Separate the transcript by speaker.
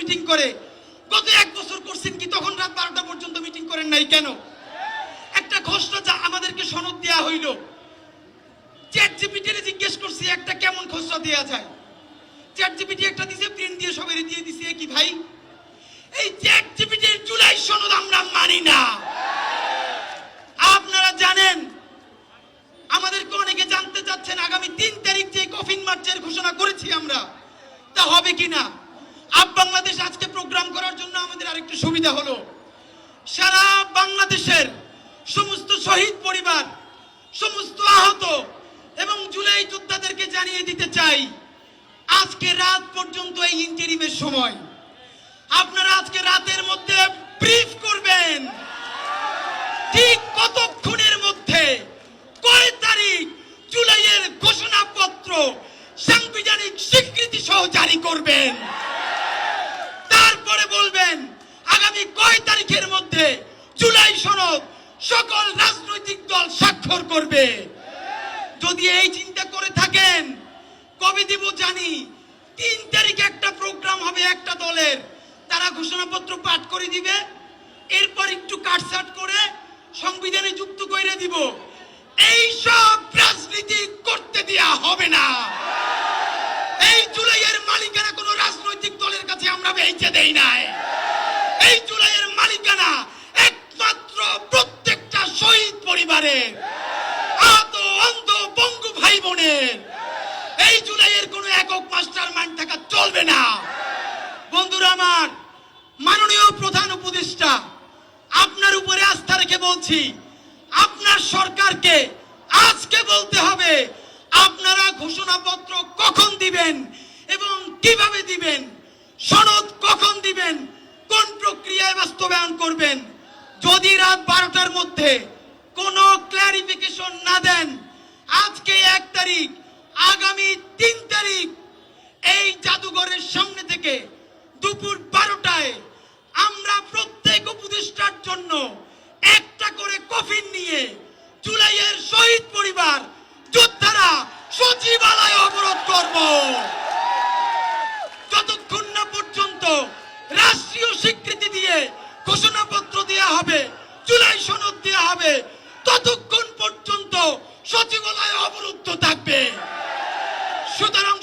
Speaker 1: Meeting করে। গত 1 বছর করছেন কি? তখন রাত 12টা পর্যন্ত মিটিং করেন নাই কেন? একটা খসড়া যা আমাদেরকে সনদ দেয়া হইল, চ্যাট জিপিটিরে জিজ্ঞেস করছি একটা কেমন খসড়া দেয়া যায়। চ্যাট জিপিটি একটা দিছে, প্রিন্ট দিয়ে সবাই দিয়ে দিছে। কি ভাই, এই চ্যাট জিপিটির জুলাই সনদ আমরা মানি না। আপনারা জানেন, আমাদেরকে অনেকে জানতে চাচ্ছেন আগামী 3 তারিখ যে কফিন মার্চের ঘোষণা করেছি আমরা, তা হবে কিনা। আপ বাংলাদেশ আজকে প্রোগ্রাম করার জন্য আমাদের আরেকটু সুবিধা হলো, সারা বাংলাদেশের সমস্ত শহীদ পরিবার, সমস্ত আহত এবং জুলাই যোদ্ধাদেরকে জানিয়ে দিতে চাই, আজকে রাত পর্যন্ত এই ইন্টারিমের সময়। আপনারা আজকে রাতের মধ্যে ব্রিফ করবেন ঠিক কতক্ষণের মধ্যে কয় তারিখ জুলাইয়ের ঘোষণাপত্র সাংবিধানিক স্বীকৃতি সহ জারি করবেন। তারপরে বলবেন আগামী কয় তারিখের মধ্যে জুলাই সনদ সকল রাজনৈতিক দল স্বাক্ষর করবে। যদি এই চিন্তা করে থাকেন, কবে দিব জানি। 3 তারিখে একটা প্রোগ্রাম হবে একটা দলের, তারা ঘোষণাপত্র পাঠ করে দিবে, এরপর একটু কাটছাট করে সংবিধানে যুক্ত করে দিব। এই সব রাজনীতি করতে দেয়া হবে না। এই জুলাইয়ের মালিকানা কোনো রাজনৈতিক দলের কাছে আমরা বেচে দেই নাই। এই জুলাইয়ের মালিকানা একমাত্র প্রত্যেকটা শহীদ পরিবারের, আহত অন্ধ বঙ্গু ভাই বোনের। এই জুলাইয়ের কোনো একক মাস্টার মাইন্ড থাকা চলবে না। বন্ধুরা আমার, মাননীয় প্রধান উপদেষ্টা, আপনার উপরে আস্থা রেখে বলছি, আপনার সরকারকে আজকে বলতে হবে আপনারা ঘোষণাপত্র কখন দিবেন এবং কিভাবে দিবেন, সনদ কখন দিবেন, কোন প্রক্রিয়ায় বাস্তবায়ন করবেন। যদি রাত 12টার মধ্যে কোনো ক্লারিফিকেশন না দেন, আজকে 1 তারিখ, আগামী 3 তারিখ এই জাদুঘরের সামনে থেকে দুপুর 12টায় আমরা প্রত্যেক উপদেষ্টার জন্য একটা করে কফিন নিয়ে জুলাইয়ের শহীদ পরিবার, যোদ্ধারা সচিবালয় অবরোধ করব। যতক্ষণ না পর্যন্ত রাষ্ট্রীয় স্বীকৃতি দিয়ে ঘোষণাপত্র দেয়া হবে, জুলাই সনদ দেয়া হবে, ততক্ষণ পর্যন্ত সচিবালয় অবরুদ্ধ থাকবে। সুতরাং